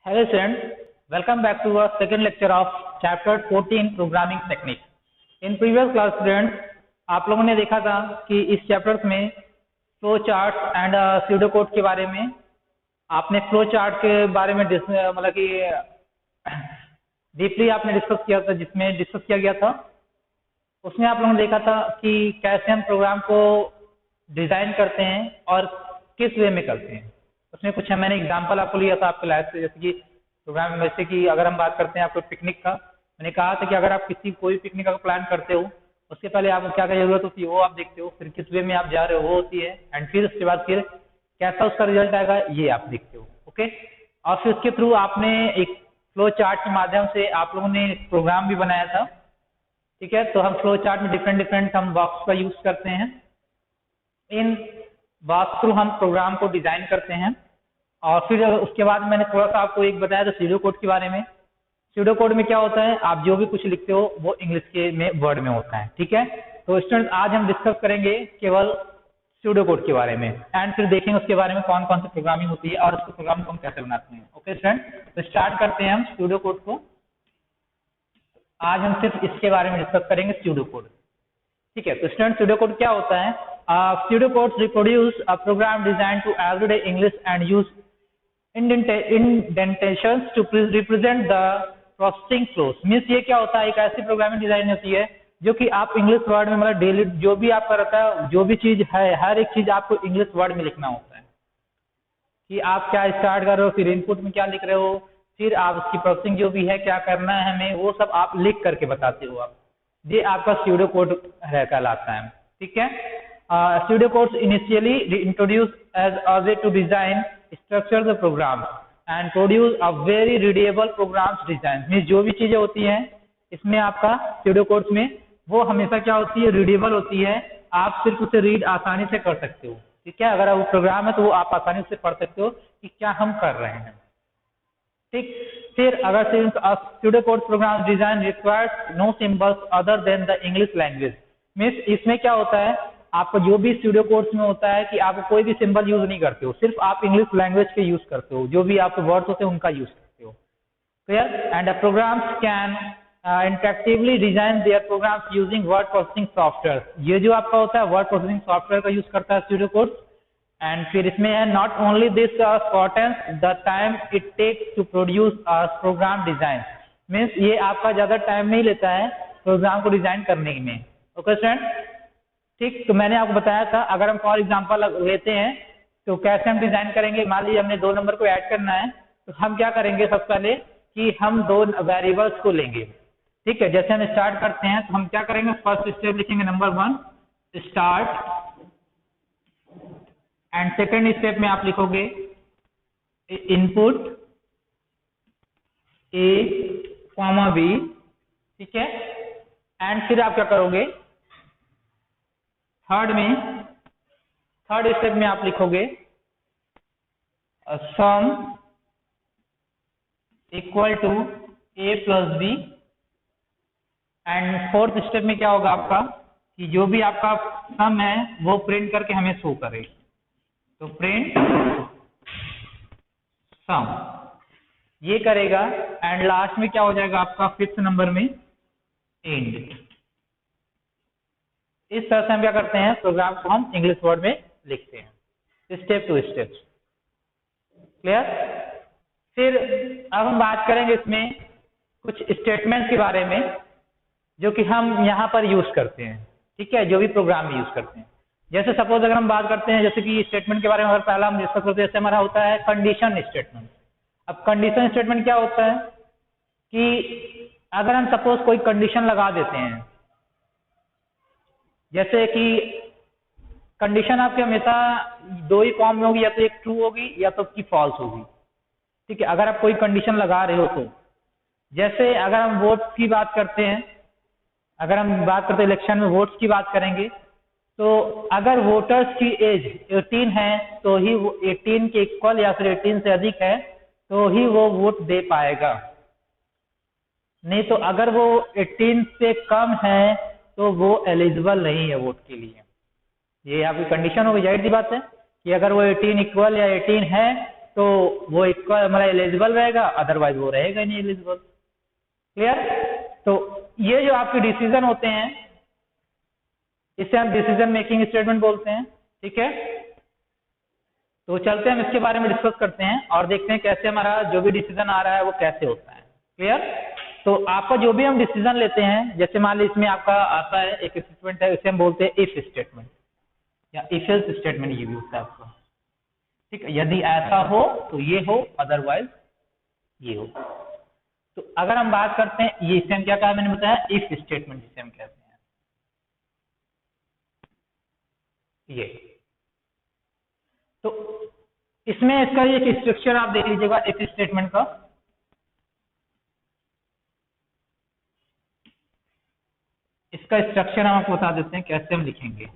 Hello students, welcome back to our second lecture of chapter 14 programming technique. In previous class students, आप लोगों ने देखा था कि इस चैप्टर्स में flow chart and pseudo code के बारे में आपने फ्लो चार्ट के बारे में मतलब कि डीपली आपने डिस्कस किया था, जिसमें डिस्कस किया गया था उसमें आप लोगों ने देखा था कि कैसे हम प्रोग्राम को डिजाइन करते हैं और किस वे में करते हैं। उसमें कुछ मैंने एग्जांपल आपको लिया था आपके लाइफ से, जैसे कि प्रोग्राम में, जैसे कि अगर हम बात करते हैं आपको पिकनिक का, मैंने कहा था कि अगर आप कोई पिकनिक का प्लान करते हो उसके पहले आपको क्या क्या जरूरत होती है वो आप देखते हो, फिर किस वे में आप जा रहे हो वो होती है, एंड फिर उसके बाद फिर कैसा उसका रिजल्ट आएगा ये आप देखते हो। ओके, और फिर उसके थ्रू आपने एक फ्लो चार्ट के माध्यम से आप लोगों ने प्रोग्राम भी बनाया था। ठीक है, तो हम फ्लो चार्ट में डिफरेंट हम बॉक्स का यूज करते हैं। इन बॉक्स थ्रू हम प्रोग्राम को डिजाइन करते हैं। और फिर उसके बाद मैंने थोड़ा सा आपको एक बताया था स्यूडो कोड के बारे में। स्यूडो कोड में क्या होता है, आप जो भी कुछ लिखते हो वो इंग्लिश के में वर्ड में होता है। ठीक है, तो स्टूडेंट आज हम डिस्कस करेंगे केवल स्यूडो कोड के बारे में, एंड फिर देखेंगे उसके बारे में कौन कौन सी प्रोग्रामिंग होती है और उसको प्रोग्राम को हम कैसे बनाते हैं। ओके स्टूडेंट, तो स्टार्ट करते हैं हम स्यूडो कोड को। आज हम सिर्फ इसके बारे में डिस्कस करेंगे, स्यूडो कोड। ठीक है, तो स्टूडेंट स्यूडो कोड क्या होता है? Pseudo code reproduce a program design to everyday English and use indentations to represent the processing flows. Means ये क्या होता है, एक ऐसी प्रोग्रामिंग डिजाइन होती है जो कि आप इंग्लिश वर्ड में, मतलब डेली जो भी आपका रहता है, जो भी चीज है, हर एक चीज आपको इंग्लिश वर्ड में लिखना होता है कि आप क्या स्टार्ट कर रहे हो, फिर इनपुट में क्या लिख रहे हो, फिर आप उसकी प्रोसेसिंग जो भी है क्या करना है हमें, वो सब आप लिख करके बताते हो आप। ये आपका स्यूडो कोड कहलाता है। ठीक है, pseudo codes initially introduce as a way to design structure the program and produce a very readable programs design. Means जो भी चीजें होती हैं इसमें आपका स्यूडो कोड्स में, वो हमेशा क्या होती है, रीडेबल होती है। आप सिर्फ उसे रीड आसानी से कर सकते हो। ठीक है, अगर वो प्रोग्राम है तो वो आप आसानी से पढ़ सकते हो कि क्या हम कर रहे हैं। ठीक, फिर अगर pseudo code program design requires no symbols other than the English language. Means इसमें क्या होता है, आपको जो भी स्यूडो कोड्स में होता है कि आप कोई भी सिंबल यूज नहीं करते हो, सिर्फ आप इंग्लिश लैंग्वेज के यूज करते हो, जो भी आपके वर्ड्स होते हैं उनका यूज करते हो। Clear? And the programs can interactively design their programs using word processing software. ये जो आपका होता है वर्ड प्रोसेसिंग सॉफ्टवेयर का यूज करता है स्यूडो कोड्स। एंड फिर इसमें है not only this shortens the time it takes to produce a program design. Means ये आपका ज्यादा टाइम नहीं लेता है प्रोग्राम को डिजाइन करने में। ओके स्टूडेंट, ठीक, तो मैंने आपको बताया था अगर हम फॉर एग्जांपल लेते हैं तो कैसे हम डिजाइन करेंगे। मान लीजिए हमने 2 नंबर को ऐड करना है, तो हम क्या करेंगे, सबसे पहले कि हम 2 वेरिएबल्स को लेंगे। ठीक है, जैसे हम स्टार्ट करते हैं तो हम क्या करेंगे, फर्स्ट स्टेप लिखेंगे number 1 start, and second step में आप लिखोगे इनपुट A, B। ठीक है, एंड फिर आप क्या करोगे, थर्ड स्टेप में आप लिखोगे sum equal to A plus B। And fourth step में क्या होगा आपका कि जो भी आपका सम है वो प्रिंट करके हमें शो करे, तो प्रिंट सम ये करेगा। एंड लास्ट में क्या हो जाएगा आपका, 5th नंबर में एंड। इस तरह से हम क्या करते हैं, प्रोग्राम को हम इंग्लिश वर्ड में लिखते हैं, स्टेप टू स्टेप। क्लियर? फिर अब हम बात करेंगे इसमें कुछ स्टेटमेंट्स के बारे में जो कि हम यहाँ पर यूज करते हैं। ठीक है, जो भी प्रोग्राम में यूज करते हैं। जैसे सपोज अगर हम बात करते हैं, जैसे कि स्टेटमेंट के बारे में अगर पहला हम डिस्कस करते हैं, जैसे हमारा होता है कंडीशन स्टेटमेंट। अब कंडीशन स्टेटमेंट क्या होता है कि अगर हम सपोज कोई कंडीशन लगा देते हैं, जैसे कि कंडीशन आपके हमेशा 2 ही फॉर्म में होगी, या तो एक ट्रू होगी या तो की फॉल्स होगी। ठीक है, अगर आप कोई कंडीशन लगा रहे हो तो, जैसे अगर हम वोट्स की बात करते हैं, अगर हम बात करते हैं इलेक्शन में वोट्स की बात करेंगे, तो अगर वोटर्स की एज 18 है तो ही वो 18 के इक्वल या फिर 18 से अधिक है तो ही वो वोट दे पाएगा। नहीं तो अगर वो 18 से कम है तो वो एलिजिबल नहीं है वोट के लिए। ये आपकी कंडीशन होगी, जाहिर सी बात है कि अगर वो 18 इक्वल या 18 है तो वो इक्वल हमारा एलिजिबल रहेगा, अदरवाइज वो रहेगा नहीं एलिजिबल। क्लियर? तो ये जो आपके डिसीजन होते हैं इसे हम डिसीजन मेकिंग स्टेटमेंट बोलते हैं। ठीक है, तो चलते हैं हम इसके बारे में डिस्कस करते हैं और देखते हैं कैसे हमारा जो भी डिसीजन आ रहा है वो कैसे होता है। क्लियर? तो आपका जो भी हम डिसीजन लेते हैं, जैसे मान लीजिए इसमें आपका आता है एक स्टेटमेंट है, इसे हम बोलते हैं इफ स्टेटमेंट या इफ एल्स स्टेटमेंट, ये भी होता है आपका। ठीक है, यदि ऐसा हो तो ये हो, अदरवाइज ये हो। तो अगर हम बात करते हैं, ये इसे हम क्या कहा मैंने बताया, इफ स्टेटमेंट जिसे हम कहते हैं ये। तो इसमें इसका एक स्ट्रक्चर आप देख लीजिएगा इफ स्टेटमेंट का। इसका स्ट्रक्चर हम आपको बता देते हैं कैसे हम लिखेंगे।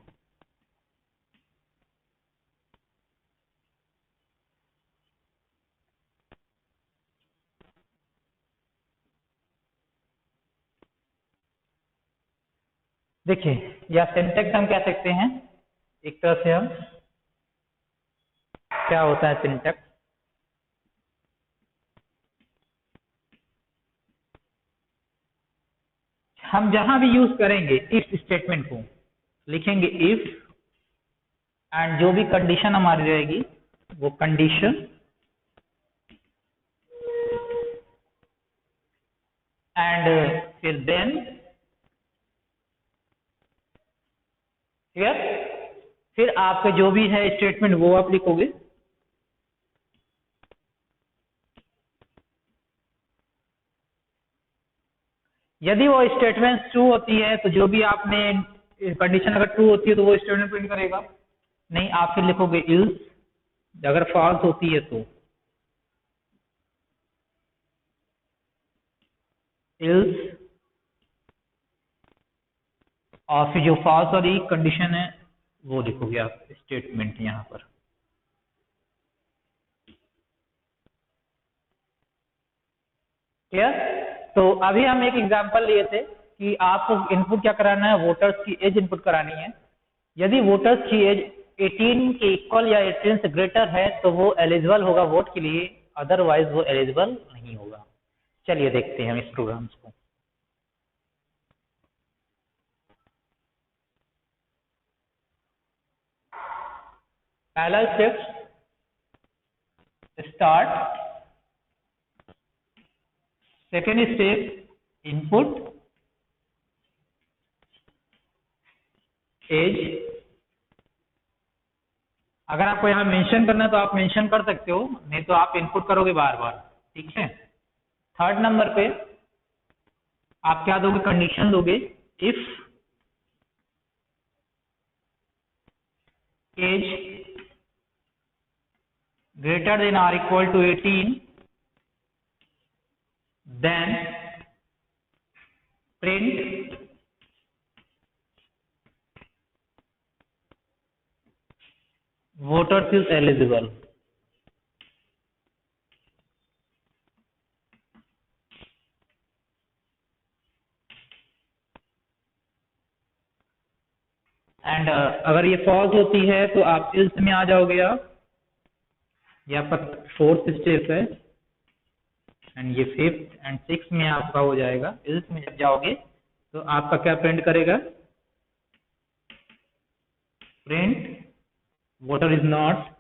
देखिए, या सिंटेक्स हम कह सकते हैं एक तरह से। हम क्या होता है सिंटेक्स, हम जहां भी यूज करेंगे इफ स्टेटमेंट को लिखेंगे इफ, एंड जो भी कंडीशन हमारी रहेगी वो कंडीशन, एंड फिर देन। क्लियर? फिर आपके जो भी है स्टेटमेंट वो आप लिखोगे। यदि वो स्टेटमेंट ट्रू होती है तो जो भी आपने कंडीशन अगर ट्रू होती है तो वो स्टेटमेंट प्रिंट करेगा, नहीं आप फिर लिखोगे इल्स। अगर फॉल्स होती है तो इल्स, और फिर जो फॉल्स वाली कंडीशन है वो लिखोगे आप स्टेटमेंट यहां पर। क्लियर? तो अभी हम एक एग्जांपल लिए थे कि आपको इनपुट क्या कराना है, वोटर्स की एज इनपुट करानी है। यदि वोटर्स की एज 18 के इक्वल या 18 से ग्रेटर है तो वो एलिजिबल होगा वोट के लिए, अदरवाइज वो एलिजिबल नहीं होगा। चलिए देखते हैं हम इस प्रोग्राम्स को। पहला step start, second step input age. अगर आपको यहाँ मेंशन करना है तो आप मेंशन कर सकते हो, नहीं तो आप इनपुट करोगे बार बार। ठीक है, थर्ड नंबर पे आप क्या दोगे, कंडीशन दोगे if age greater than or equal to 18, then print voters is eligible। And अगर ये फॉल्स होती है तो आप इल्स में आ जाओगे। आप ये आपका फोर्थ स्टेप है, एंड ये फिफ्थ एंड सिक्स में आपका हो जाएगा। इल्स में जब जाओगे तो आपका क्या प्रिंट करेगा, print voter is not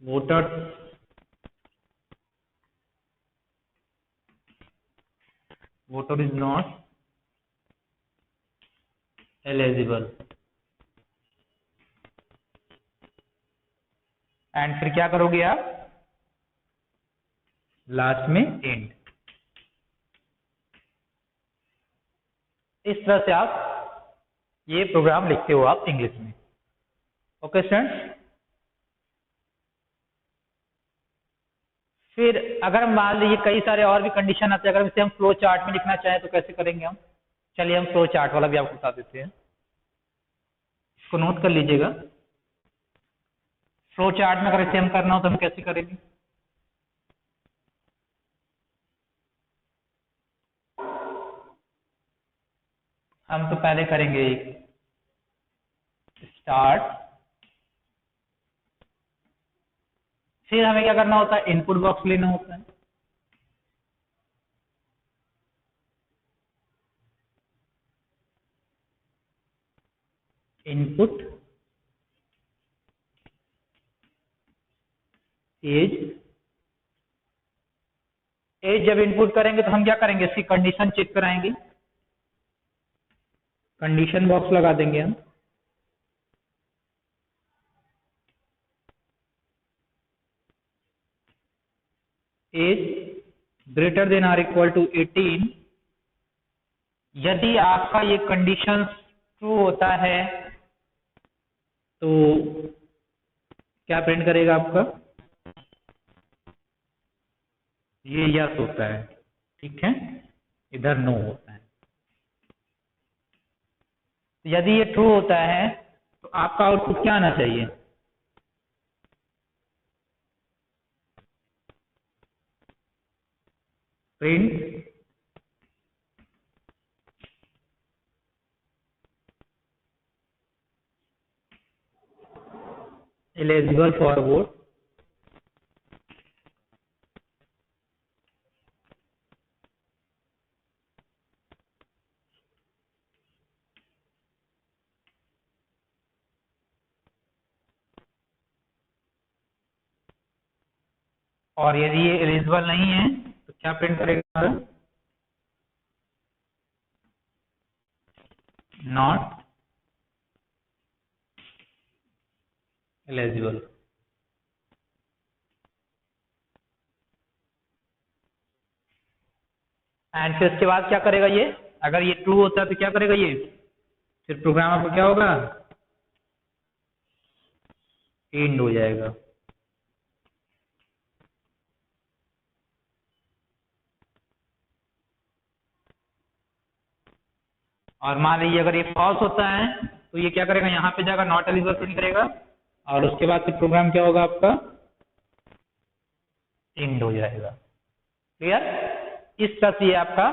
voter voter is not eligible. And फिर क्या करोगे आप, लास्ट में एंड। इस तरह से आप ये प्रोग्राम लिखते हो आप इंग्लिश में। ओके स्टूडेंट्स, फिर अगर हम मान लीजिए कई सारे और भी कंडीशन आते हैं, अगर इसे हम फ्लो चार्ट में लिखना चाहें तो कैसे करेंगे हम। चलिए हम फ्लो चार्ट वाला भी आपको बता देते हैं, इसको नोट कर लीजिएगा। फ्लो चार्ट में अगर इसे हम करना हो तो हम कैसे करेंगे। हम तो पहले करेंगे स्टार्ट, फिर हमें क्या करना होता है, इनपुट बॉक्स लेना होता है, इनपुट एज, एज जब इनपुट करेंगे तो हम क्या करेंगे, इसकी कंडीशन चेक कराएंगे, कंडीशन बॉक्स लगा देंगे हम, age greater than or equal to 18। यदि आपका ये कंडीशन ट्रू होता है तो क्या प्रिंट करेगा आपका, ये यस होता है, ठीक है, इधर नो होता है। यदि ये ट्रू होता है तो आपका आउटपुट क्या आना चाहिए, प्रिंट एलिजिबल फॉर वोट, और यदि ये एलिजिबल नहीं है तो क्या प्रिंट करेगा, नॉट एलिजिबल। एंड फिर उसके बाद क्या करेगा ये, अगर ये ट्रू होता है तो क्या करेगा ये, फिर प्रोग्राम आपका क्या होगा, एंड हो जाएगा। और मान लीजिए अगर ये फॉल्स होता है तो ये क्या करेगा, यहाँ पे जाकर नॉट एलिजिबल प्रिंट करेगा, और उसके बाद फिर प्रोग्राम क्या होगा आपका, एंड हो जाएगा। क्लियर, इस तरह से ये आपका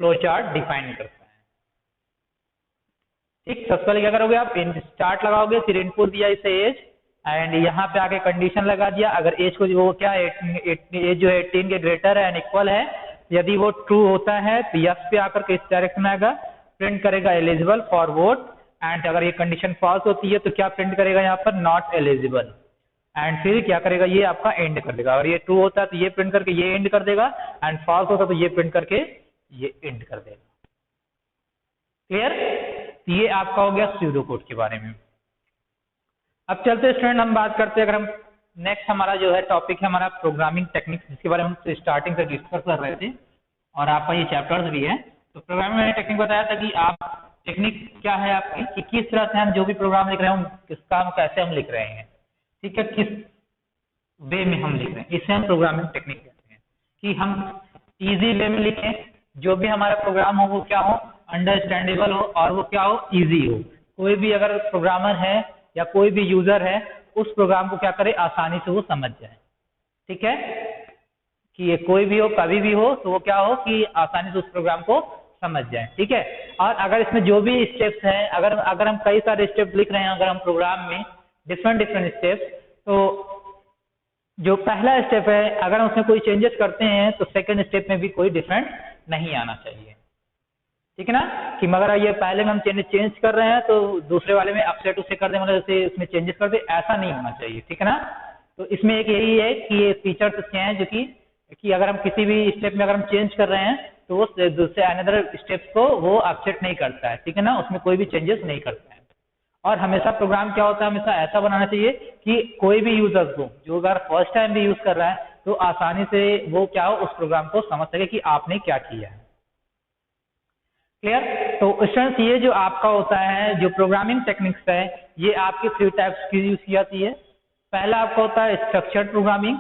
फ्लो चार्ट डिफाइन करता है। ठीक, सबसे पहले क्या करोगे आप, स्टार्ट लगाओगे, फिर इनपुट दिया इसे एज, एंड यहाँ पे आके कंडीशन लगा दिया, अगर एज को वो क्या एज जो है 18 के ग्रेटर है एंड इक्वल है, यदि वो ट्रू होता है तो यस पे आकर के इस डायरेक्शन में आएगा, प्रिंट करेगा एलिजिबल फॉर वोट, एंड अगर ये कंडीशन फॉल्स होती है तो क्या प्रिंट करेगा यहाँ पर, नॉट एलिजिबल, एंड फिर क्या करेगा, ये आपका एंड कर देगा। अगर ये ट्रू होता है तो ये प्रिंट करके ये एंड कर देगा, एंड फॉल्स होता है तो ये प्रिंट करके ये एंड कर देगा। क्लियर, ये आपका हो गया स्यूडो कोड के बारे में। अब चलते स्टूडेंट हम बात करते हैं, अगर हम नेक्स्ट हमारा जो है टॉपिक है हमारा प्रोग्रामिंग टेक्निक, जिसके बारे में हम स्टार्टिंग से डिस्कस कर रहे थे, और आपका ये चैप्टर्स भी है। तो प्रोग्रामिंग मैंने टेक्निक बताया था कि आप टेक्निक क्या है आपकी, कि किस तरह से हम जो भी प्रोग्राम लिख रहे हैं किसका हम कैसे हम लिख रहे हैं, ठीक है, किस वे में हम लिख रहे हैं, इसे हम प्रोग्रामिंग टेक्निक कहते हैं। कि हम इजी वे में लिखें, जो भी हमारा प्रोग्राम हो वो क्या हो, अंडरस्टैंडेबल हो, और वो क्या हो, इजी हो। कोई भी अगर प्रोग्रामर है या कोई भी यूजर है, उस प्रोग्राम को क्या करे, आसानी से वो समझ जाए। ठीक है, कि ये कोई भी हो, कभी भी हो, तो वो क्या हो कि आसानी से उस प्रोग्राम को समझ जाए। ठीक है, और अगर इसमें जो भी स्टेप्स हैं, अगर हम कई सारे स्टेप्स लिख रहे हैं, अगर हम प्रोग्राम में डिफरेंट स्टेप्स, तो जो पहला स्टेप है अगर हम उसमें कोई चेंजेस करते हैं तो सेकंड स्टेप में भी कोई डिफरेंट नहीं आना चाहिए। ठीक है ना, कि मगर ये पहले में हम चेंज कर रहे हैं तो दूसरे वाले में अपसेट उसे कर दे, मतलब जैसे उसमें चेंजेस कर दे, ऐसा नहीं होना चाहिए। ठीक है ना, तो इसमें एक यही है कि ये फीचर्स क्या हैं, जो कि अगर हम किसी भी स्टेप में अगर हम चेंज कर रहे हैं तो वो दूसरे अनदर स्टेप्स को वो अपसेट नहीं करता है। ठीक है ना, उसमें कोई भी चेंजेस नहीं करता है। और हमेशा प्रोग्राम क्या होता है, हमेशा ऐसा बनाना चाहिए कि कोई भी यूजर को, जो अगर फर्स्ट टाइम भी यूज कर रहा है, तो आसानी से वो क्या हो, उस प्रोग्राम को समझ सके कि आपने क्या किया है। क्लियर, तो स्टूडेंट्स ये जो आपका होता है, जो प्रोग्रामिंग टेक्निक्स है, ये आपके 3 टाइप्स की यूज की जाती है। पहला आपका होता है स्ट्रक्चर्ड प्रोग्रामिंग,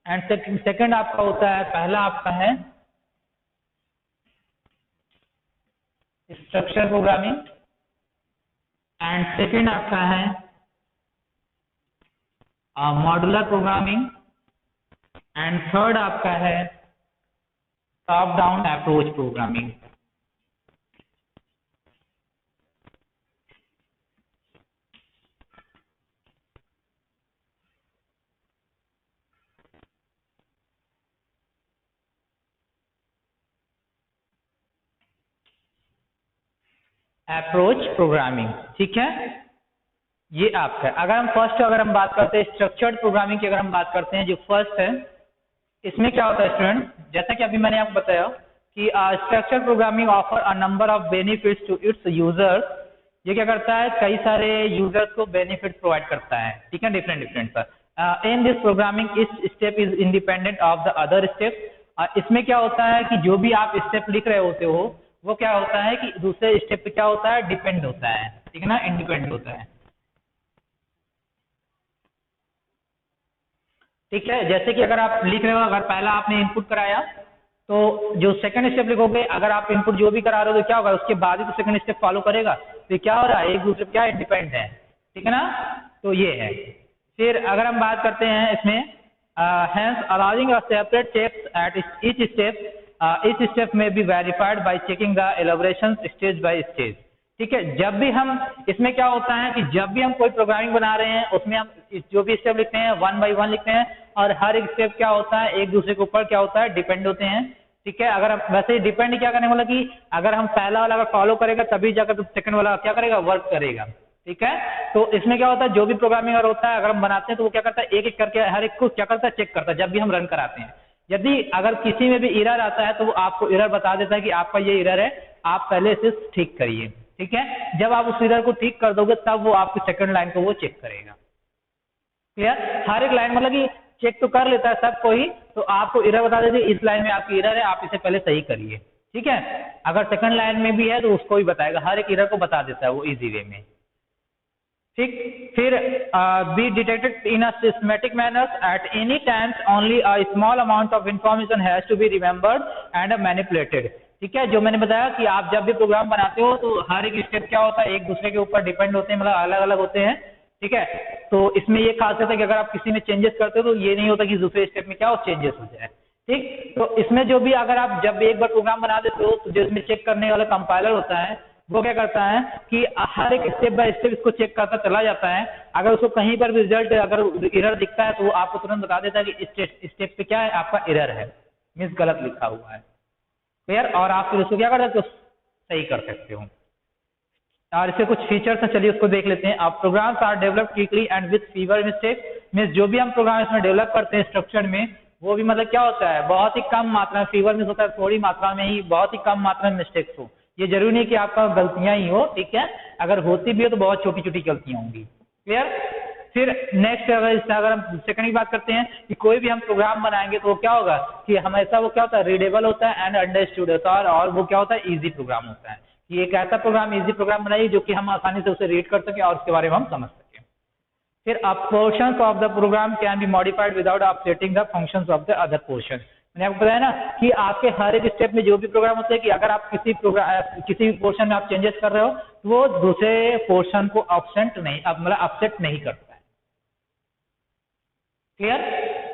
एंड सेकंड आपका होता है, पहला आपका है स्ट्रक्चर प्रोग्रामिंग, एंड सेकंड आपका है मॉड्यूलर प्रोग्रामिंग, एंड थर्ड आपका है top down approach programming. Approach programming, ठीक है, ये आपका। अगर हम बात करते हैं स्ट्रक्चर्ड प्रोग्रामिंग की, अगर हम बात करते हैं जो फर्स्ट है, इसमें क्या होता है स्टूडेंट, जैसा कि अभी मैंने आपको बताया कि structured programming offer a number of benefits to its users. ये क्या करता है, कई सारे यूजर्स को बेनिफिट प्रोवाइड करता है, ठीक है, डिफरेंट डिफरेंट पर। In this programming etch step is independent of the other step. इसमें क्या होता है कि जो भी आप स्टेप लिख रहे होते हो वो क्या होता है कि दूसरे स्टेप पे क्या होता है, डिपेंड होता है, ठीक है ना, इंडिपेंडेंट होता है, ठीक है। जैसे कि अगर आप लिख रहे हो, अगर पहला आपने इनपुट कराया तो जो सेकंड स्टेप लिखोगे, अगर आप इनपुट जो भी करा रहे हो तो क्या होगा, उसके बाद ही तो सेकंड स्टेप फॉलो करेगा, तो ये क्या हो रहा है, एक दूसरे पे क्या इंडिपेंडेंट है, ठीक है ना, तो ये है। फिर अगर हम बात करते हैं इसमें, hence allowing a separate checks at each step may be verified by checking the elaborations stage by stage, ठीक है। जब भी हम, इसमें क्या होता है कि जब भी हम कोई प्रोग्रामिंग बना रहे हैं उसमें हम जो भी स्टेप लिखते हैं 1 by 1 लिखते हैं, और हर एक स्टेप क्या होता है, एक दूसरे के ऊपर क्या होता है, डिपेंड होते हैं, ठीक है। अगर हम वैसे डिपेंड क्या करने वाला कि अगर हम पहला वाला अगर फॉलो करेगा तभी जाकर सेकंड वाला क्या करेगा, वर्क करेगा, ठीक है। तो इसमें क्या होता है, जो भी प्रोग्रामिंग अगर होता है, अगर हम बनाते हैं तो वो क्या करता है, एक एक करके हर एक को क्या करता है, चेक करता है जब भी हम रन कराते हैं। यदि अगर किसी में भी एरर आता है तो वो आपको एरर बता देता है कि आपका ये एरर है, आप पहले इसे ठीक करिए, ठीक है। जब आप उस एरर को ठीक कर दोगे तब वो आपकी सेकंड लाइन को वो चेक करेगा, क्लियर। हर एक लाइन मतलब कि चेक तो कर लेता है सबको ही, तो आपको एरर बता देते इस लाइन में आपकी एरर है, आप इसे पहले सही करिए, ठीक है। अगर सेकंड लाइन में भी है तो उसको भी बताएगा, हर एक एरर को बता देता है वो इजी वे में, ठीक। फिर be detected in a systematic manner at any times, only a small amount of information has to be remembered and manipulated, ठीक है। जो मैंने बताया कि आप जब भी प्रोग्राम बनाते हो तो हर एक स्टेप क्या होता है, एक दूसरे के ऊपर डिपेंड होते हैं, मतलब अलग अलग होते हैं, ठीक है। तो इसमें ये खासियत है कि अगर आप किसी में चेंजेस करते हो तो ये नहीं होता कि दूसरे स्टेप में क्या हो, चेंजेस हो जाए, ठीक। तो इसमें जो भी अगर आप जब एक बार प्रोग्राम बना देते हो तो जो इसमें चेक करने वाला कंपाइलर होता है वो क्या करता है कि हर एक स्टेप बाय स्टेप इसको चेक करता चला जाता है। अगर उसको कहीं पर भी रिजल्ट अगर एरर दिखता है तो वो आपको तुरंत बता देता है कि इस स्टेप पे क्या है, आपका एरर है, मीन्स गलत लिखा हुआ है, क्लियर। और आप फिर उसको क्या कर सकते हो, सही कर सकते हो। और इसके कुछ फीचर्स हैं, चलिए उसको देख लेते हैं। आप programs are develop quickly and with fewer mistake, means जो भी हम प्रोग्राम इसमें डेवलप करते हैं स्ट्रक्चर में, वो भी मतलब क्या होता है, बहुत ही कम मात्रा में, फीवर मीन्स होता है थोड़ी मात्रा में ही, बहुत ही कम मात्रा में मिस्टेक्स हो। ये जरूरी नहीं कि आपका गलतियां ही हो, ठीक है, अगर होती भी हो तो बहुत छोटी छोटी गलतियां होंगी, क्लियर। फिर नेक्स्ट अगर हम सेकंड की बात करते हैं कि कोई भी हम प्रोग्राम बनाएंगे तो वो क्या होगा कि हमेशा वो क्या होता है, रीडेबल होता है एंड अंडरस्टूड होता है, और वो क्या होता है, इजी प्रोग्राम होता है। कि एक ऐसा प्रोग्राम, इजी प्रोग्राम बनाइए जो कि हम आसानी से उसे रीड कर सकें और उसके बारे में हम समझ सकें। फिर portions of the program can be modified without upsetting the functions of the other portion. मैंने आपको बताया ना कि आपके हर एक स्टेप में जो भी प्रोग्राम होता है कि अगर आप किसी पोर्शन में आप चेंजेस कर रहे हो तो वो दूसरे पोर्शन को अपसेट नहीं करता है, क्लियर।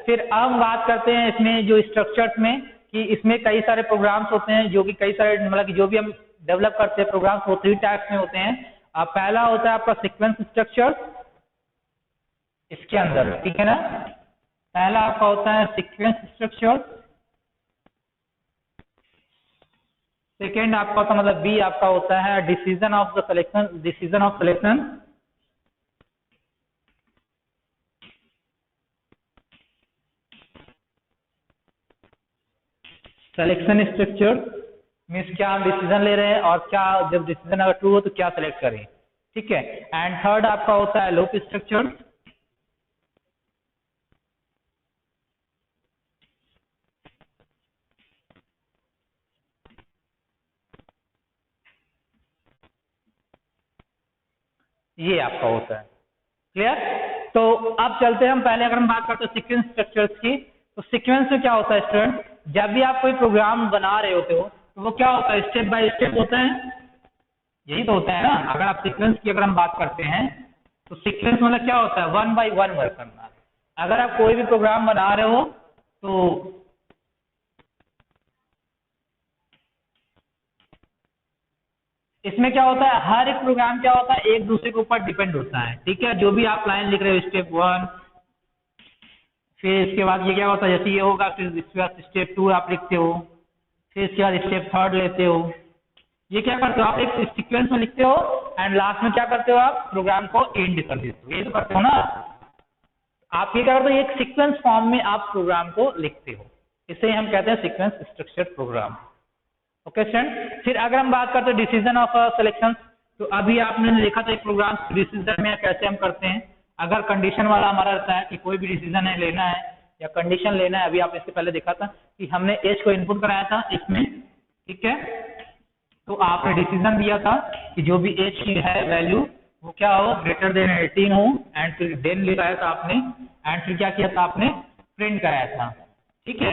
फिर अब हम बात करते हैं इसमें जो स्ट्रक्चर्स में कि इसमें कई सारे प्रोग्राम्स होते हैं जो कि कई सारे मतलब कि जो भी हम डेवलप करते हैं प्रोग्राम्स वो 3 टाइप्स में होते हैं। पहला होता है आपका सीक्वेंस स्ट्रक्चर, इसके अंदर, ठीक है ना, पहला आपका होता है सीक्वेंस स्ट्रक्चर। सेकेंड आपका होता मतलब बी आपका होता है decision of selection. Selection structure means क्या हम डिसीजन ले रहे हैं और क्या, जब डिसीजन अगर ट्रू हो तो क्या सेलेक्ट करें, ठीक है। एंड थर्ड आपका होता है लूप स्ट्रक्चर। ये आपका होता है, क्लियर। तो अब चलते हैं हम पहले, अगर हम बात करते हैं सीक्वेंस स्ट्रक्चर्स की, तो सीक्वेंस में क्या होता है स्टूडेंट, जब भी आप कोई प्रोग्राम बना रहे होते हो तो वो क्या होता है, स्टेप बाय स्टेप होता है, यही तो होता है ना। अगर आप सीक्वेंस की अगर हम बात करते हैं तो सीक्वेंस मतलब क्या होता है, 1 by 1 वर्क करना। अगर आप कोई भी प्रोग्राम बना रहे हो तो इसमें क्या होता है, हर एक प्रोग्राम क्या होता है, एक दूसरे के ऊपर डिपेंड होता है, ठीक है। जो भी आप लाइन लिख रहे हो स्टेप 1, फिर इसके बाद ये क्या होता है, जैसे ये होगा फिर इसके बाद स्टेप 2 आप लिखते हो, फिर इसके बाद स्टेप 3 लेते हो। ये क्या करते हो आप, एक सीक्वेंस में लिखते हो एंड लास्ट में क्या करते हो आप, प्रोग्राम को एंड कर देते हो, ये तो करते हो ना आप। ये क्या करते हो, एक सीक्वेंस फॉर्म में आप प्रोग्राम को लिखते हो, इसे हम कहते हैं sequence structured program. Okay student, फिर अगर हम बात करते हैं डिसीजन ऑफ सिलेक्शन, तो अभी आपने देखा था एक प्रोग्राम डिसीजन में कैसे हम करते हैं। अगर कंडीशन वाला हमारा रहता है कि कोई भी डिसीजन है लेना है या कंडीशन लेना है, अभी आप इससे पहले देखा था कि हमने एज को इनपुट कराया था इसमें, ठीक है, तो आपने डिसीजन दिया था कि जो भी एज की है वैल्यू वो क्या हो, ग्रेटर देन 18 हो, एंड फिर देन लगाया था आपने, एंड फिर क्या किया था आपने, प्रिंट कराया था, ठीक है,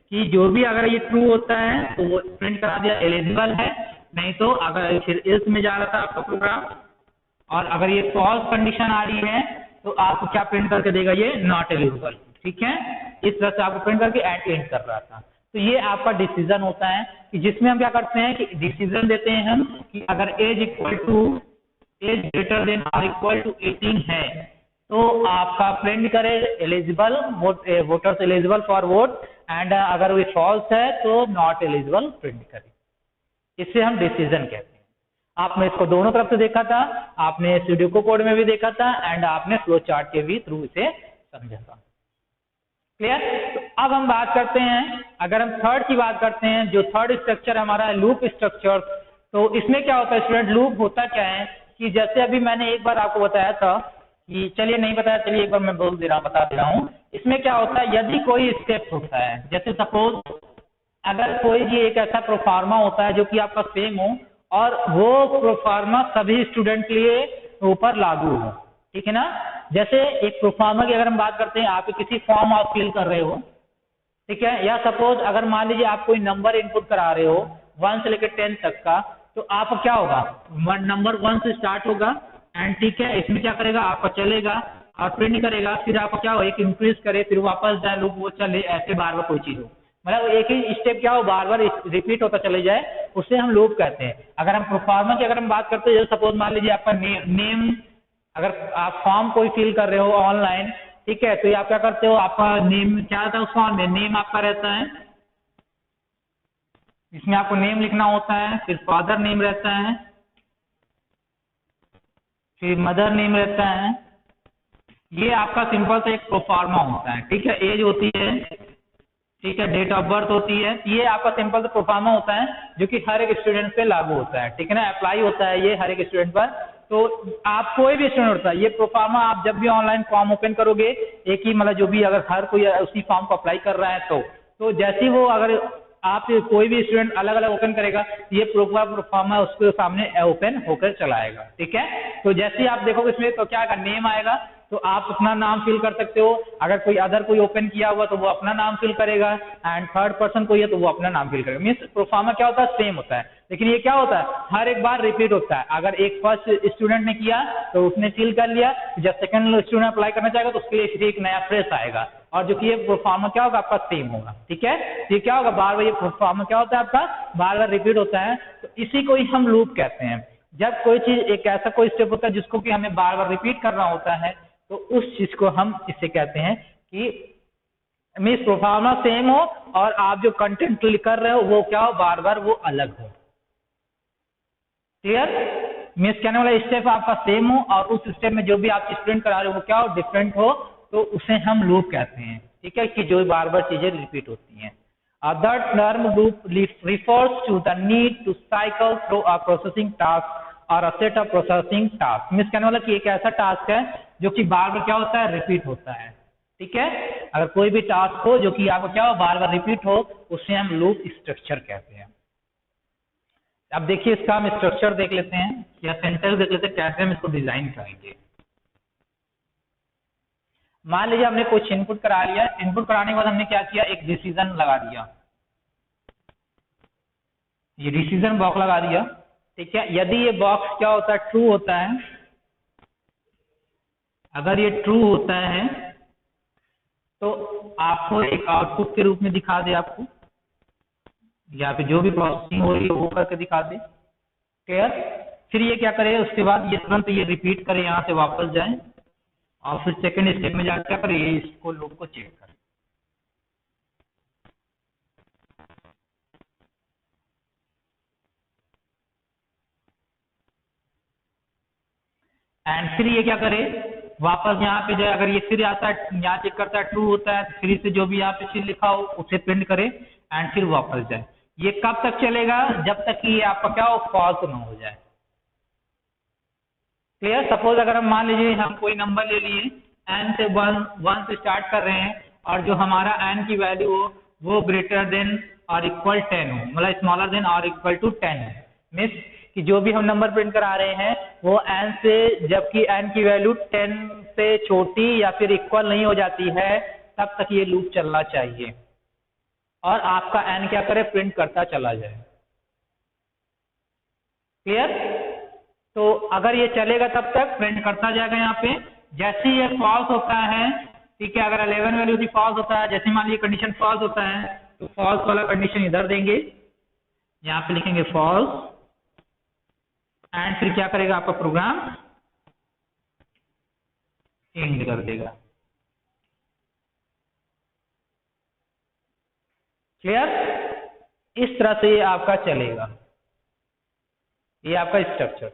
कि जो भी अगर ये ट्रू होता है तो वो प्रिंट करा दिया एलिजिबल है, नहीं तो अगर फिर एल्स में जा रहा था आपका प्रोग्राम, और अगर ये फॉल्स कंडीशन आ रही है तो आपको क्या प्रिंट करके देगा, ये नॉट एलिजिबल, ठीक है, इस तरह से आपको प्रिंट करके एंड कर रहा था। तो ये आपका डिसीजन होता है कि जिसमें हम क्या करते हैं कि डिसीजन देते हैं हम कि अगर एज ग्रेटर देन और इक्वल टू 18 है तो आपका प्रिंट करे eligible, voters eligible for vote, and अगर वो फॉल्स है तो नॉट एलिजिबल प्रिंट करे, इसे हम डिसीजन कहते हैं। आपने इसको दोनों तरफ से देखा था, आपने सुडोकू कोड में भी देखा था एंड आपने फ्लो चार्ट के भी थ्रू इसे समझा था। क्लियर? तो अब हम बात करते हैं, अगर हम थर्ड की बात करते हैं, जो थर्ड स्ट्रक्चर हमारा है लूप स्ट्रक्चर। तो इसमें क्या होता है स्टूडेंट, लूप होता क्या है कि जैसे अभी मैंने एक बार आपको बताया था कि, चलिए नहीं बताया, चलिए एक बार मैं बोल दे रहा हूँ, बता दे रहा हूँ। इसमें क्या होता है, यदि कोई स्टेप होता है, जैसे सपोज अगर कोई भी एक ऐसा प्रोफार्मा होता है जो कि आपका सेम हो और वो प्रोफार्मा सभी स्टूडेंट के लिए ऊपर लागू हो, ठीक है ना। जैसे एक प्रोफार्मा की अगर हम बात करते हैं, आप किसी फॉर्म आप फिल कर रहे हो, ठीक है, या सपोज अगर मान लीजिए आप कोई नंबर इनपुट करा रहे हो 1 से लेकर 10 तक का, तो आप क्या होगा, नंबर 1 से स्टार्ट होगा एंड ठीक है, इसमें क्या करेगा आपका चलेगा और प्रिंट करेगा, फिर आपका क्या हो, एक इंक्रीज करे, फिर वापस जाए लूप, वो चले, ऐसे बार बार कोई चीज हो, मतलब एक ही स्टेप क्या हो बार बार रिपीट होता चले जाए, उसे हम लूप कहते हैं। अगर हम प्रोफार्मा की अगर हम बात करते हैं, सपोज मान लीजिए आपका नेम, अगर आप फॉर्म कोई फिल कर रहे हो ऑनलाइन, ठीक है, तो आप क्या करते हो, आपका नेम क्या रहता है उस फॉर्म में, नेम आपका रहता है, इसमें आपको नेम लिखना होता है, फिर फादर नेम रहता है, फिर मदर नेम रहता है, ये आपका सिंपल सा एक प्रोफार्मा होता है, ठीक है, एज होती है, ठीक है, डेट ऑफ बर्थ होती है, ये आपका सिंपल सा प्रोफार्मा होता है जो कि हर एक स्टूडेंट पे लागू होता है, ठीक है ना, अप्लाई होता है ये हर एक स्टूडेंट पर। तो आप कोई भी स्टूडेंट होता है, ये प्रोफार्मा आप जब भी ऑनलाइन फॉर्म ओपन करोगे, एक ही मतलब जो भी अगर हर कोई उसी फॉर्म को अप्लाई कर रहा है, तो जैसे ही वो अगर आप कोई भी स्टूडेंट अलग अलग ओपन करेगा, ये प्रोफार्मा उसके सामने ओपन होकर चला आएगा, ठीक है। तो जैसे ही आप देखोगे इसमें, तो क्या आएगा, नेम आएगा, तो आप अपना नाम फिल कर सकते हो, अगर कोई अदर कोई ओपन किया हुआ तो वो अपना नाम फिल करेगा, एंड थर्ड पर्सन कोई है तो वो अपना नाम फिल करेगा। मीन्स प्रोफार्मा क्या होता है, सेम होता है, लेकिन ये क्या होता है, हर एक बार रिपीट होता है। अगर एक फर्स्ट स्टूडेंट ने किया तो उसने फिल कर लिया, जब सेकंड स्टूडेंट अप्लाई करना चाहेगा तो उसके लिए फिर एक नया फ्रेश आएगा, और जो कि ये प्रोफार्मा क्या होगा आपका सेम होगा, ठीक है। ये क्या होगा, बार बार ये प्रोफार्मा क्या होता है आपका बार बार रिपीट होता है, तो इसी को ही हम लूप कहते हैं। जब कोई चीज एक ऐसा कोई स्टेप होता है जिसको कि हमें बार बार रिपीट करना होता है, तो उस चीज को हम इससे कहते हैं कि मीन्स प्रोफार्मा सेम हो और आप जो कंटेंट क्लिक कर रहे हो वो क्या हो, बार बार वो अलग हो। क्लियर? मीन्स कहने वाला स्टेप आपका सेम हो और उस स्टेप में जो भी आप एक्सप्लेन करा रहे हो वो क्या हो, डिफरेंट हो, तो उसे हम लूप कहते हैं, ठीक है, कि जो बार बार चीजें रिपीट होती हैं। That term loop refers to the need to cycle through a processing task or a set of processing task. Means कहने वाला कि एक ऐसा टास्क है जो कि बार बार क्या होता है, रिपीट होता है, ठीक है। अगर कोई भी टास्क हो जो कि आपको क्या हो, बार बार रिपीट हो, उसे हम लूप स्ट्रक्चर कहते हैं। अब देखिए इसका हम स्ट्रक्चर देख लेते हैं या सेंटेंस देख लेते हैं, कैसे हम इसको डिजाइन करेंगे। मान लीजिए हमने कुछ इनपुट करा लिया, इनपुट कराने के बाद हमने क्या किया, एक डिसीजन लगा दिया, ये डिसीजन बॉक्स लगा दिया, ठीक है। यदि ये बॉक्स क्या होता है, ट्रू होता है, अगर ये ट्रू होता है तो आपको एक आउटपुट के रूप में दिखा दे, आपको या फिर जो भी प्रोसेसिंग हो रही है वो करके दिखा दे। क्लियर? फिर ये क्या करे, उसके बाद ये तुरंत ये रिपीट करे, यहाँ से वापस जाए और फिर सेकंड स्टेप में जाकर क्या करे, ये इसको लूप को चेक करे। एंड फिर ये क्या करे, वापस यहाँ पे जो अगर ये फिर आता है, यहाँ चेक करता है ट्रू होता है, फिर से जो भी यहाँ पे चीज लिखा हो उसे प्रिंट करे एंड फिर वापस जाए। ये कब तक चलेगा, जब तक कि आपका क्या हो, फॉल्स ना हो जाए। क्लियर। सपोज अगर हम मान लीजिए हम कोई नंबर ले लिए एन से वन से स्टार्ट कर रहे हैं और जो हमारा एन की वैल्यू हो वो ग्रेटर देन और इक्वल 10 हो, मतलब स्मॉलर देन और इक्वल टू 10 है। मीन्स कि जो भी हम नंबर प्रिंट करा रहे हैं वो एन से, जबकि एन की वैल्यू 10 से छोटी या फिर इक्वल नहीं हो जाती है, तब तक ये लूप चलना चाहिए और आपका एन क्या करे, प्रिंट करता चला जाए। क्लियर। तो अगर ये चलेगा तब तक प्रिंट करता जाएगा। यहाँ पे जैसे ये फॉल्स होता है, ठीक है, अगर 11 वैल्यू भी फॉल्स होता है, जैसे मान लीजिए कंडीशन फॉल्स होता है तो फॉल्स वाला कंडीशन इधर देंगे, यहाँ पे लिखेंगे फॉल्स एंड फिर क्या करेगा आपका प्रोग्राम, एंड कर देगा। क्लियर। इस तरह से ये आपका चलेगा, ये आपका स्ट्रक्चर है।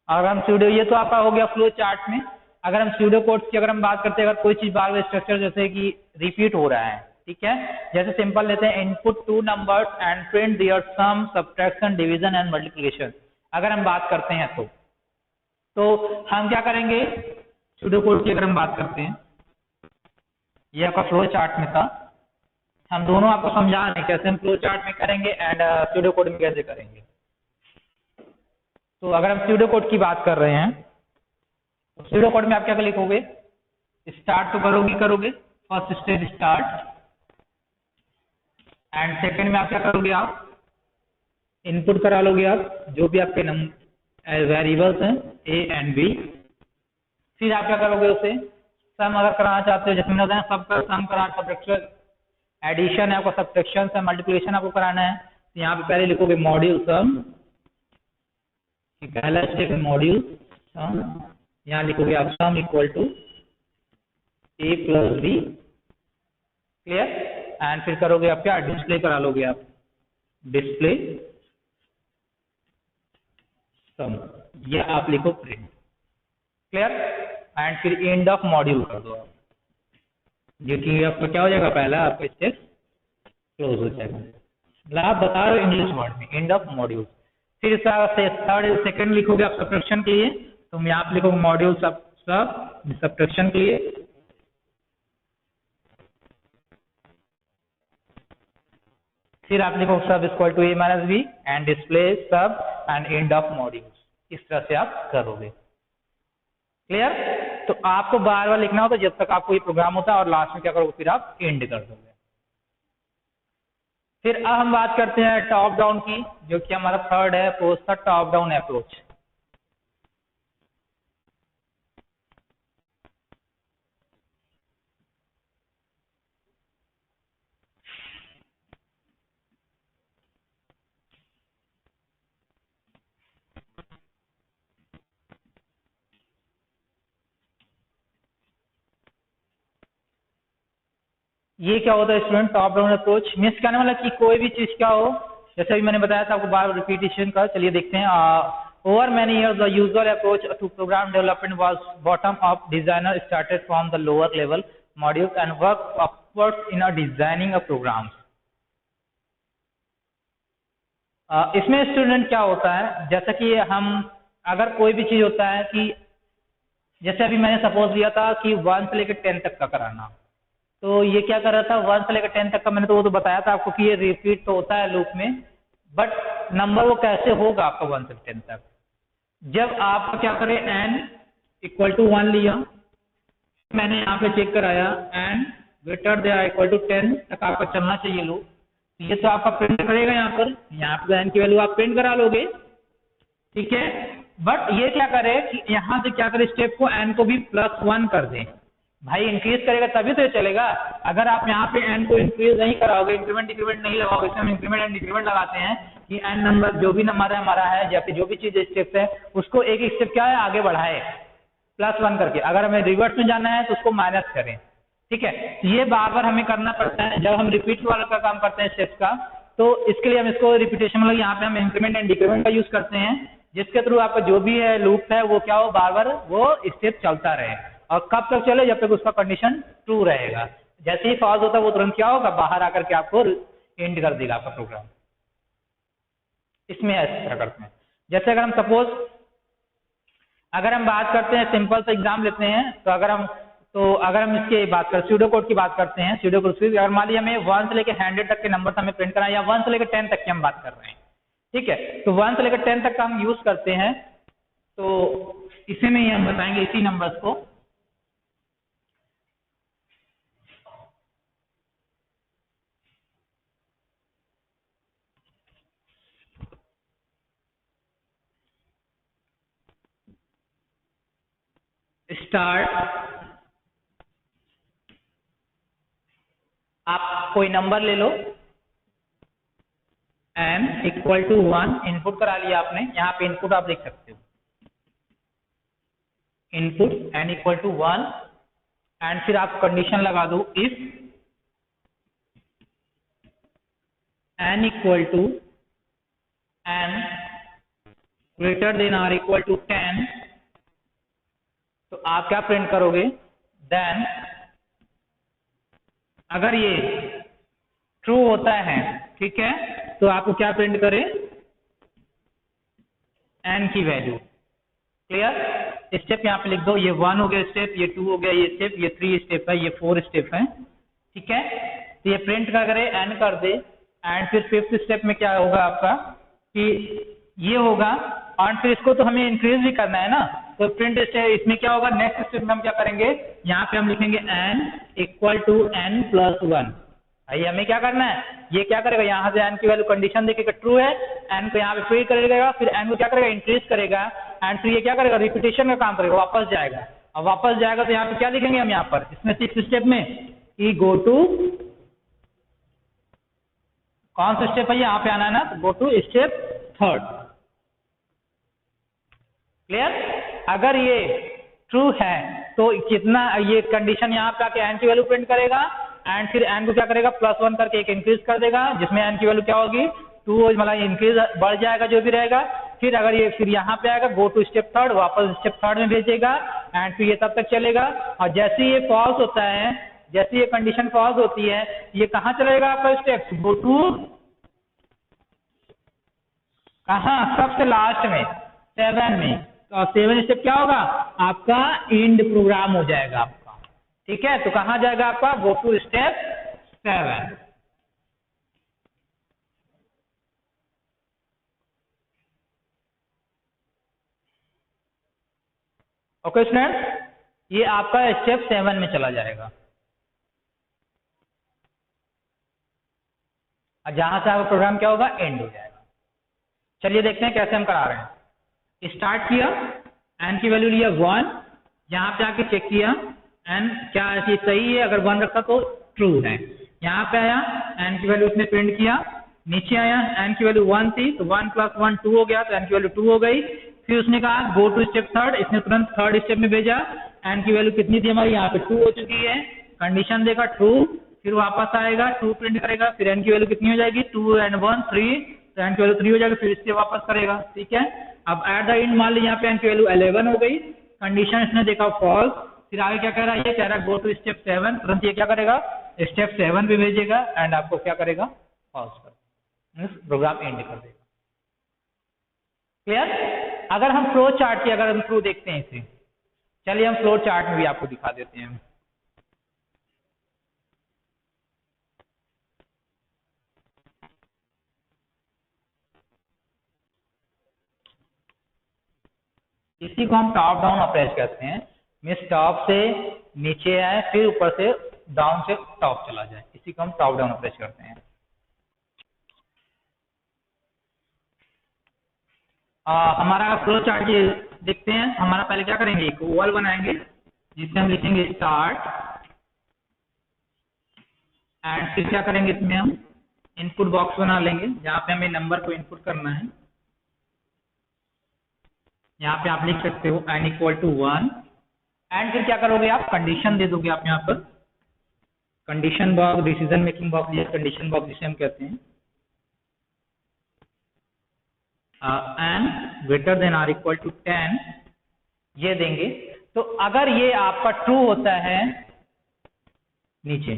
अगर हम सूडो, ये तो आपका हो गया फ्लो चार्ट में। अगर हम सूडो कोड्स की अगर हम बात करते हैं, अगर कोई चीज बार बार स्ट्रक्चर जैसे कि रिपीट हो रहा है, ठीक है, जैसे सिंपल लेते हैं input 2 numbers and print their sum, subtraction, division and multiplication. अगर हम बात करते हैं तो हम क्या करेंगे, सूडो कोड की अगर हम बात करते हैं, ये आपका फ्लो चार्ट में था, हम दोनों आपको समझा रहे हैं कैसे हम फ्लो चार्ट में करेंगे एंड सूडो कोड में कैसे करेंगे। तो अगर हम सूडो कोड की बात कर रहे हैं तो सूडो कोड में आप क्या लिखोगे, स्टार्ट तो करोगे first stage start and second में आप क्या करोगे, आप इनपुट करा लोगे आप जो भी आपके वेरिएबल्स हैं ए एंड बी। फिर आप क्या करोगे, उसे सम अगर कराना चाहते हो, जैसे मैंने बताया सबका सम कराना, सब्ट्रैक्शन एडिशन है आपका, सब्ट्रैक्शन है, मल्टीप्लिकेशन आपको कराना है, तो यहाँ पे पहले लिखोगे मॉड्यूल सम, पहला स्टेप है मॉड्यूल सम, यहाँ लिखोगे आप sum equal to A plus B. Clear. And फिर करोगे आप क्या, डिस्प्ले करा लोगे आप, डिस्प्ले सम, ये आप लिखो प्रिंट। क्लियर। एंड फिर एंड ऑफ मॉड्यूल कर दो आप, जो कि आपका क्या हो जाएगा, पहला आपका स्टेप क्लोज हो जाएगा। मतलब आप बता रहे हो इंग्लिश वर्ड में एंड ऑफ मॉड्यूल। फिर थर्ड सेकंड लिखोगे आप सब्ट्रैक्शन के लिए, तो मैं आप लिखोगे मॉड्यूल सब्ट्रैक्शन के लिए। फिर आप लिखो sub equal to A minus B and display sub and end of module. इस तरह से आप करोगे। क्लियर। तो आपको बार बार लिखना होता है जब तक आपको ये प्रोग्राम होता है और लास्ट में क्या करोगे, फिर आप एंड कर दोगे। फिर अब हम बात करते हैं टॉप डाउन की, जो कि हमारा थर्ड है अप्रोच था, टॉप डाउन अप्रोच। ये क्या होता है student, top down approach means कहने वाला कि कोई भी चीज क्या हो, जैसे अभी मैंने बताया था आपको बार रिपीटेशन का। चलिए देखते हैं। Over many years the usual approach to program development was bottom up, designer started from the lower level modules and work upwards in designing a program. इसमें स्टूडेंट क्या होता है, जैसा कि हम अगर कोई भी चीज होता है कि जैसे अभी मैंने सपोज लिया था कि 1 से लेकर 10 तक का कराना, तो ये क्या कर रहा था 1 से लेकर 10 तक का, मैंने तो वो तो बताया था आपको कि ये रिपीट तो होता है लूप में, बट नंबर वो कैसे होगा आपका 1 से 10 तक, जब आप क्या करें n इक्वल टू 1 लिया, मैंने यहाँ पे चेक कराया n greater than equal to 10 तक आपका चलना चाहिए लूप। ये तो आपका प्रिंट करेगा यहाँ पर n की वैल्यू आप प्रिंट करा लोगे, ठीक है। बट ये क्या करे कि यहाँ से क्या करे, स्टेप को n को भी +1 कर दे। भाई इंक्रीज करेगा तभी तो ये चलेगा। अगर आप यहाँ पे n को इंक्रीज नहीं कराओगे, इंक्रीमेंट डिक्रीमेंट नहीं लगाओगे, इसमें हम इंक्रीमेंट एंड डिक्रीमेंट लगाते हैं कि n नंबर जो भी नंबर है हमारा है या फिर जो भी चीज स्टेप है उसको एक एक स्टेप क्या है आगे बढ़ाए +1 करके। अगर हमें रिवर्स में जाना है तो उसको माइनस करें, ठीक है। ये बार बार हमें करना पड़ता है जब हम रिपीट वाला का काम करते हैं स्टेप्स का। तो इसके लिए हम इसको रिपीटेशन मतलब यहाँ पे हम इंक्रीमेंट एंड डिक्रीमेंट का यूज करते हैं। जिसके थ्रू आपका जो भी है लूप है वो क्या हो, बार बार वो स्टेप चलता रहे। और कब तक चले, जब तक उसका कंडीशन ट्रू रहेगा। जैसे ही फॉल्स होता है वो तुरंत क्या होगा, बाहर आकर के आपको एंड कर देगा आपका प्रोग्राम। इसमें ऐसा करते हैं। जैसे अगर हम सपोज अगर हम बात करते हैं, सिंपल सा एग्जाम लेते हैं, तो अगर हम इसकी बात करें, स्यूडो कोड की बात करते हैं, स्यूडो कोड अगर मान लीजिए हमें 1 से लेकर 100 तक के नंबर हमें प्रिंट करना है, या 1 से लेकर 10 तक की हम बात कर रहे हैं, ठीक है। तो 1 से लेकर 10 तक का हम यूज करते हैं, तो इसी में ही हम बताएंगे इसी नंबर्स को। स्टार्ट, आप कोई नंबर ले लो, n इक्वल टू 1, इनपुट करा लिया आपने, यहाँ पे इनपुट आप देख सकते हो, input n equal to 1, and फिर आप कंडीशन लगा दो if n equal to n greater than or equal to 10, तो आप क्या प्रिंट करोगे, देन अगर ये ट्रू होता है, ठीक है, तो आपको क्या प्रिंट करें, n की वैल्यू। क्लियर? स्टेप यहाँ पे लिख दो, ये 1 हो गया स्टेप, ये 2 हो गया ये स्टेप, ये 3 स्टेप है, ये 4 स्टेप है, ठीक है। तो ये प्रिंट क्या करे, n कर दे, एंड फिर 5th स्टेप में क्या होगा आपका कि ये होगा, और फिर इसको तो हमें इंक्रीज भी करना है ना, तो प्रिंट इसमें क्या होगा, नेक्स्ट स्टेप में हम क्या करेंगे, यहाँ पे हम लिखेंगे n equal to n plus 1। भाई हमें क्या करना है, ये क्या करेगा, यहाँ से n की वैल्यू कंडीशन देखेगा ट्रू है, n को यहाँ पे फिर करेगा, फिर n को क्या करेगा, इंक्रीज करेगा, एंड फिर ये क्या करेगा, रिपीटेशन का काम करेगा, वापस जाएगा। अब वापस जाएगा तो यहाँ पे क्या लिखेंगे हम, यहाँ पर इसमें 6th स्टेप में ई गो टू, कौन सा स्टेप है, यहाँ पे आना है ना, गो टू स्टेप 3rd। क्लियर? अगर ये ट्रू है तो कितना, ये कंडीशन यहाँ पे आके n की वैल्यू प्रिंट करेगा, एंड फिर n को क्या करेगा, +1 करके एक इंक्रीज कर देगा, जिसमें n की वैल्यू क्या होगी 2, मतलब इंक्रीज बढ़ जाएगा जो भी रहेगा। फिर अगर ये फिर यहाँ पे आएगा गो टू स्टेप 3rd, वापस स्टेप 3rd में भेजेगा, एंड फिर ये तब तक चलेगा। और जैसे ही ये फॉल्स होता है, जैसे ये कंडीशन फॉल्स होती है, ये कहाँ चलेगा आपका स्टेप, गो टू कहाँ, सबसे लास्ट में 7 में। तो 7 स्टेप क्या होगा आपका, एंड प्रोग्राम हो जाएगा आपका, ठीक है। तो कहाँ जाएगा आपका, go to step 7। Okay student, ये आपका स्टेप 7 में चला जाएगा, और जहां से आपका प्रोग्राम क्या होगा, एंड हो जाएगा। चलिए देखते हैं कैसे हम करा रहे हैं। स्टार्ट किया, n की वैल्यू लिया 1, यहाँ पे आके चेक किया n क्या ऐसी सही है, अगर 1 रखा तो ट्रू है। यहाँ पे आया, n की वैल्यू इसने प्रिंट किया, नीचे आया, n की वैल्यू 1 थी, तो 1 + 1 2 हो गया, तो n की वैल्यू 2 हो गई। फिर उसने कहा गो टू स्टेप 3rd, इसने तुरंत 3rd स्टेप में भेजा, n की वैल्यू कितनी थी हमारी, यहाँ पे 2 हो चुकी है, कंडीशन देगा ट्रू, फिर वापस आएगा 2 प्रिंट करेगा, फिर n की वैल्यू कितनी हो जाएगी, 2 and 1 3, तो n की वैल्यू 3 हो जाएगी, फिर इससे वापस करेगा, ठीक है। अब एट द एंड मान लीजिए यहाँ पे n की वैल्यू 11 हो गई, कंडीशन इसने देखा फॉल्स, फिर आगे क्या कह रहा है, ये कह रहा है गो टू स्टेप 7, तुरंत ये क्या करेगा, स्टेप 7 पे भेजेगा, एंड आपको क्या करेगा, फॉल्स कर प्रोग्राम एंड कर देगा। क्लियर? अगर हम फ्लो चार्ट की अगर हम थ्रू देखते हैं इसे, चलिए हम फ्लो चार्ट में भी आपको दिखा देते हैं। इसी को हम टॉप डाउन अप्रोच कहते हैं, मीन्स टॉप से नीचे आए, फिर ऊपर से डाउन से टॉप चला जाए, इसी को हम टॉप डाउन अप्रोच करते हैं। हमारा फ्लो चार्ट ये देखते हैं, हमारा पहले क्या करेंगे, एक ओवल बनाएंगे जिससे हम लिखेंगे स्टार्ट, एंड फिर क्या करेंगे, इसमें हम इनपुट बॉक्स बना लेंगे, जहाँ पे हमें नंबर को इनपुट करना है। यहाँ पे आप लिख सकते हो n = 1, एंड फिर क्या करोगे आप, कंडीशन दे दोगे आप यहाँ पर, condition box, decision making box, या कंडीशन बॉक्स जिसे हम कहते हैं। n greater than or equal to 10 ये देंगे। तो अगर ये आपका ट्रू होता है, नीचे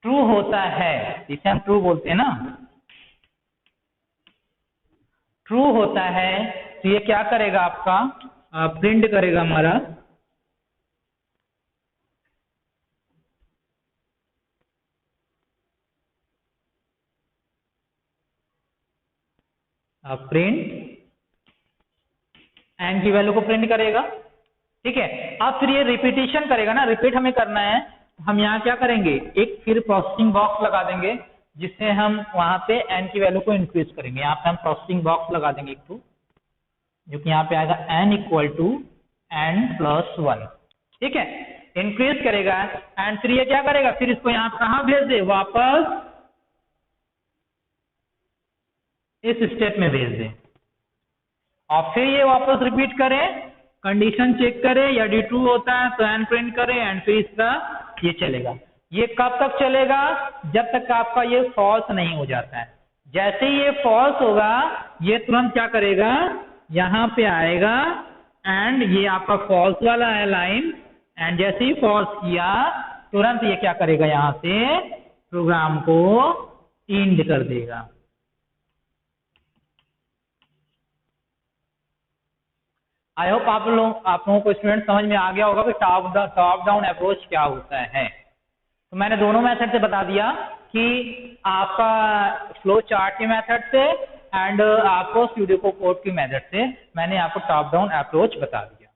ट्रू होता है, इसे हम ट्रू बोलते हैं ना, ट्रू होता है तो ये क्या करेगा आपका, प्रिंट करेगा हमारा प्रिंट एन की वैल्यू को प्रिंट करेगा। ठीक है, अब फिर ये रिपीटिशन करेगा ना, रिपीट हमें करना है। हम यहाँ क्या करेंगे, एक फिर प्रोसेसिंग बॉक्स लगा देंगे जिससे हम वहां पे एन की वैल्यू को इंक्रीज करेंगे। यहाँ पे हम प्रोसेसिंग बॉक्स लगा देंगे एक तो, जो कि यहाँ पे आएगा N equal to N plus 1। ठीक है, इंक्रीज करेगा एंड फिर ये क्या करेगा, फिर इसको यहाँ कहाँ भेज दे, वापस इस स्टेप में भेज दे और फिर ये वापस रिपीट करे, कंडीशन चेक करे, यदि ट्रू होता है तो एन प्रिंट करे एंड फिर इसका ये चलेगा। ये कब तक चलेगा, जब तक आपका ये फॉल्स नहीं हो जाता है। जैसे ही ये फॉल्स होगा ये तुरंत क्या करेगा, यहाँ पे आएगा एंड ये आपका फॉल्स वाला है लाइन, एंड जैसे ही फॉल्स किया तुरंत ये क्या करेगा, यहाँ से प्रोग्राम को एंड कर देगा। आई होप आप लोगों को स्टूडेंट समझ में आ गया होगा कि टॉप डाउन अप्रोच क्या होता है। तो मैंने दोनों मेथड से बता दिया कि आपका फ्लो चार्ट के मेथड से एंड आपको स्यूडोकू कोड की मेथड से मैंने आपको टॉप डाउन अप्रोच बता दिया।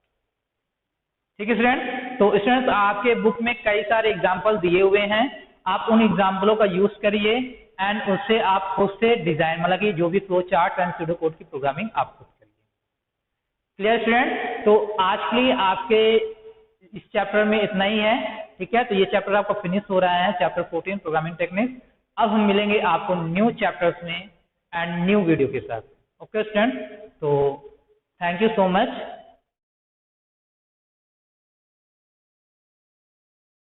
ठीक है स्टूडेंट, तो स्टूडेंट्स आपके बुक में कई सारे एग्जाम्पल दिए हुए हैं, आप उन एग्जाम्पलों का यूज करिए एंड उससे आप खुद से डिजाइन, मतलब कि जो भी flow chart and pseudo code की प्रोग्रामिंग आप खुद करिए। क्लियर स्टूडेंट, तो आज के लिए आपके इस चैप्टर में इतना ही है। ठीक है, तो ये चैप्टर आपका फिनिश हो रहा है, चैप्टर 14 प्रोग्रामिंग टेक्निक्स। अब हम मिलेंगे आपको न्यू चैप्टर्स में एंड न्यू वीडियो के साथ। ओके स्टूडेंट, तो थैंक यू सो मच।